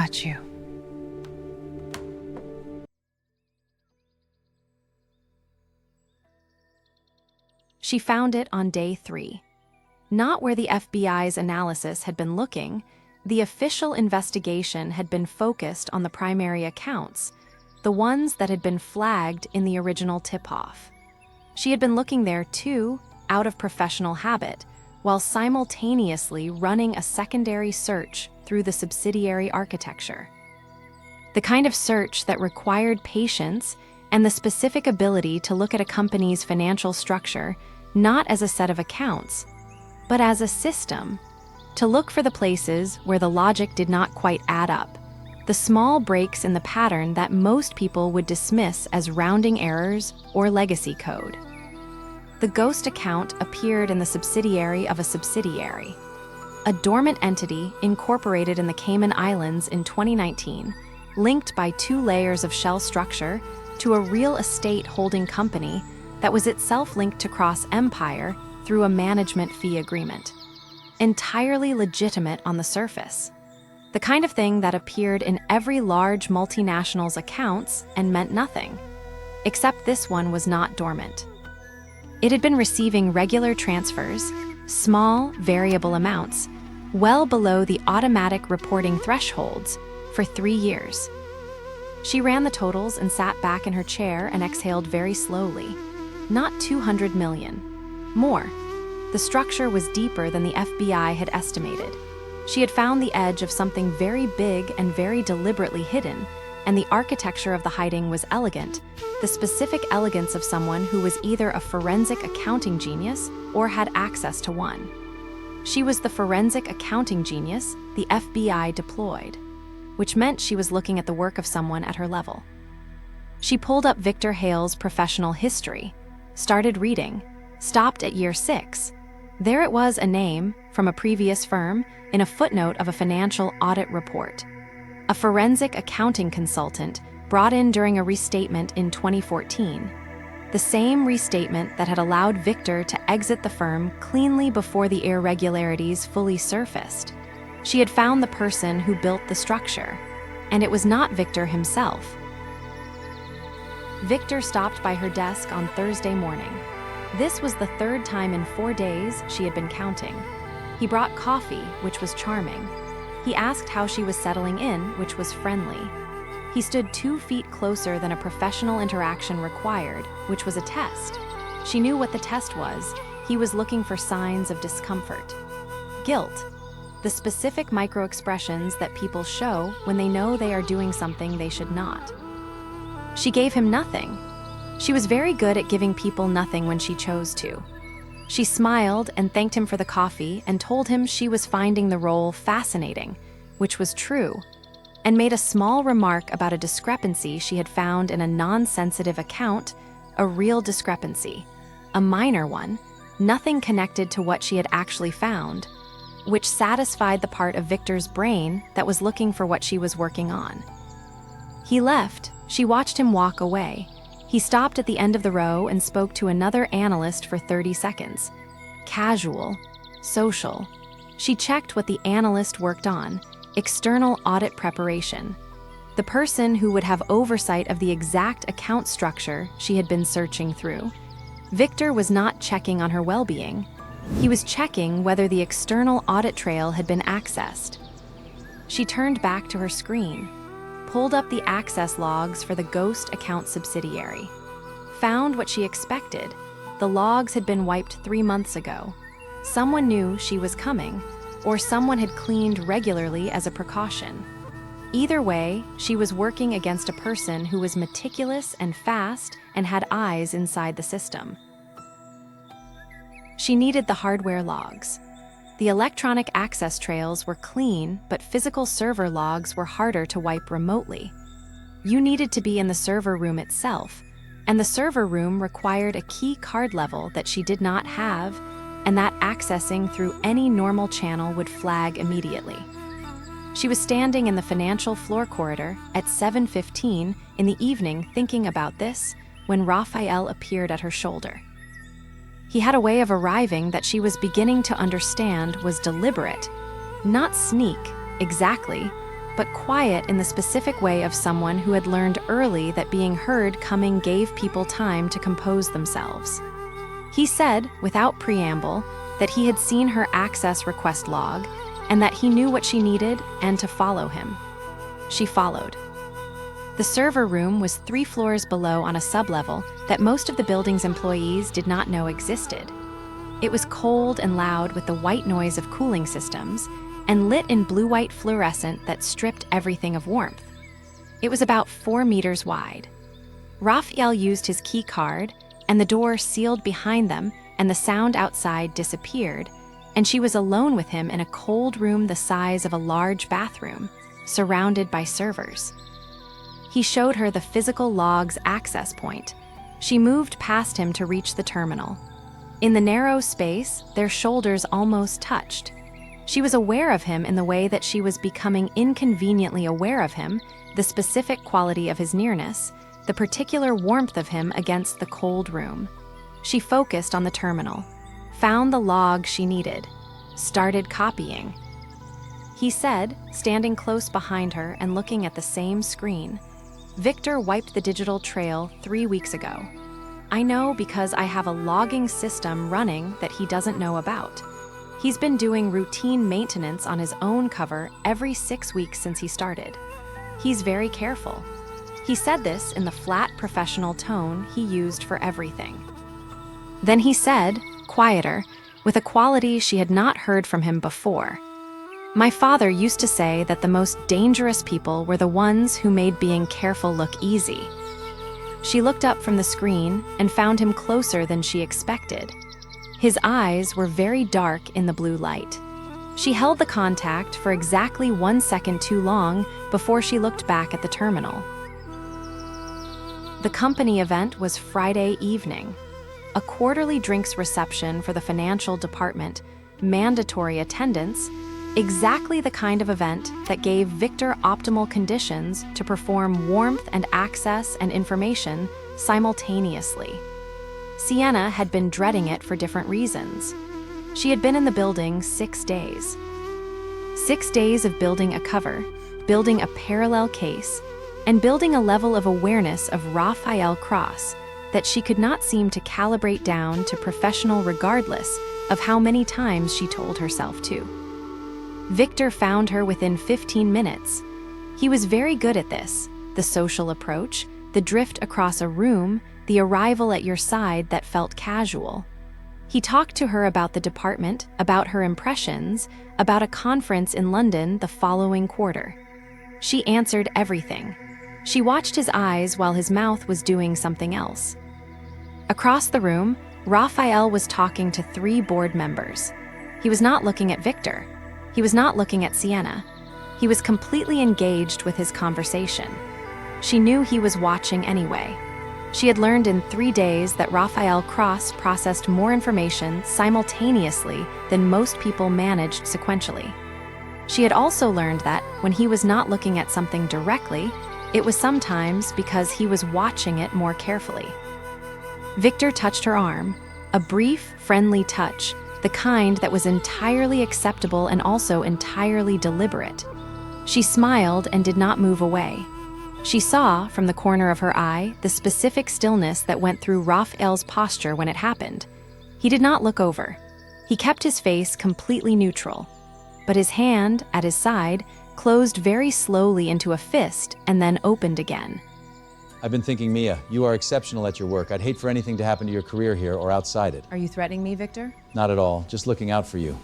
got you. She found it on day 3. Not where the FBI's analysis had been looking. The official investigation had been focused on the primary accounts, the ones that had been flagged in the original tip-off. She had been looking there too, out of professional habit, while simultaneously running a secondary search through the subsidiary architecture. The kind of search that required patience and the specific ability to look at a company's financial structure not as a set of accounts, but as a system, to look for the places where the logic did not quite add up, the small breaks in the pattern that most people would dismiss as rounding errors or legacy code. The ghost account appeared in the subsidiary of a subsidiary, a dormant entity incorporated in the Cayman Islands in 2019, linked by 2 layers of shell structure to a real estate holding company that was itself linked to Cross Empire through a management fee agreement. Entirely legitimate on the surface. The kind of thing that appeared in every large multinational's accounts and meant nothing. Except this one was not dormant. It had been receiving regular transfers, small, variable amounts, well below the automatic reporting thresholds, for 3 years. She ran the totals and sat back in her chair and exhaled very slowly. Not 200 million. More. The structure was deeper than the FBI had estimated. She had found the edge of something very big and very deliberately hidden, and the architecture of the hiding was elegant, the specific elegance of someone who was either a forensic accounting genius or had access to one. She was the forensic accounting genius the FBI deployed, which meant she was looking at the work of someone at her level. She pulled up Victor Hale's professional history, started reading, stopped at year 6. There it was, a name from a previous firm in a footnote of a financial audit report. A forensic accounting consultant brought in during a restatement in 2014. The same restatement that had allowed Victor to exit the firm cleanly before the irregularities fully surfaced. She had found the person who built the structure, and it was not Victor himself. Victor stopped by her desk on Thursday morning. This was the 3rd time in 4 days she had been counting. He brought coffee, which was charming. He asked how she was settling in, which was friendly. He stood 2 feet closer than a professional interaction required, which was a test. She knew what the test was. He was looking for signs of discomfort. Guilt. The specific micro-expressions that people show when they know they are doing something they should not. She gave him nothing. She was very good at giving people nothing when she chose to. She smiled and thanked him for the coffee and told him she was finding the role fascinating, which was true, and made a small remark about a discrepancy she had found in a non-sensitive account, a real discrepancy, a minor one, nothing connected to what she had actually found, which satisfied the part of Victor's brain that was looking for what she was working on. He left. She watched him walk away. He stopped at the end of the row and spoke to another analyst for 30 seconds. Casual, social. She checked what the analyst worked on, external audit preparation. The person who would have oversight of the exact account structure she had been searching through. Victor was not checking on her well-being. He was checking whether the external audit trail had been accessed. She turned back to her screen, pulled up the access logs for the ghost account subsidiary, found what she expected. The logs had been wiped 3 months ago. Someone knew she was coming, or someone had cleaned regularly as a precaution. Either way, she was working against a person who was meticulous and fast and had eyes inside the system. She needed the hardware logs. The electronic access trails were clean, but physical server logs were harder to wipe remotely. You needed to be in the server room itself, and the server room required a key card level that she did not have, and that accessing through any normal channel would flag immediately. She was standing in the financial floor corridor at 7:15 in the evening thinking about this when Rafael appeared at her shoulder. He had a way of arriving that she was beginning to understand was deliberate, not sneak, exactly, but quiet in the specific way of someone who had learned early that being heard coming gave people time to compose themselves. He said, without preamble, that he had seen her access request log and that he knew what she needed and to follow him. She followed. The server room was 3 floors below on a sublevel that most of the building's employees did not know existed. It was cold and loud with the white noise of cooling systems and lit in blue-white fluorescent that stripped everything of warmth. It was about 4 meters wide. Rafael used his key card, and the door sealed behind them, and the sound outside disappeared, and she was alone with him in a cold room the size of a large bathroom, surrounded by servers. He showed her the physical log's access point. She moved past him to reach the terminal. In the narrow space, their shoulders almost touched. She was aware of him in the way that she was becoming inconveniently aware of him, the specific quality of his nearness, the particular warmth of him against the cold room. She focused on the terminal, found the log she needed, started copying. He said, standing close behind her and looking at the same screen, "Victor wiped the digital trail 3 weeks ago. I know because I have a logging system running that he doesn't know about. He's been doing routine maintenance on his own cover every 6 weeks since he started. He's very careful." He said this in the flat professional tone he used for everything. Then he said, quieter, with a quality she had not heard from him before, "My father used to say that the most dangerous people were the ones who made being careful look easy." She looked up from the screen and found him closer than she expected. His eyes were very dark in the blue light. She held the contact for exactly 1 second too long before she looked back at the terminal. The company event was Friday evening. A quarterly drinks reception for the financial department, mandatory attendance, exactly the kind of event that gave Victor optimal conditions to perform warmth and access and information simultaneously. Sienna had been dreading it for different reasons. She had been in the building 6 days. 6 days of building a cover, building a parallel case, and building a level of awareness of Rafael Cross that she could not seem to calibrate down to professional regardless of how many times she told herself to. Victor found her within 15 minutes. He was very good at this, the social approach, the drift across a room, the arrival at your side that felt casual. He talked to her about the department, about her impressions, about a conference in London the following quarter. She answered everything. She watched his eyes while his mouth was doing something else. Across the room, Rafael was talking to 3 board members. He was not looking at Victor. He was not looking at Sienna. He was completely engaged with his conversation. She knew he was watching anyway. She had learned in 3 days that Rafael Cross processed more information simultaneously than most people managed sequentially. She had also learned that when he was not looking at something directly, it was sometimes because he was watching it more carefully. Victor touched her arm, a brief, friendly touch, the kind that was entirely acceptable and also entirely deliberate. She smiled and did not move away. She saw, from the corner of her eye, the specific stillness that went through Rafael's posture when it happened. He did not look over. He kept his face completely neutral, but his hand, at his side, closed very slowly into a fist and then opened again. I've been thinking, Mia, you are exceptional at your work. I'd hate for anything to happen to your career here or outside it. Are you threatening me, Victor? Not at all, just looking out for you.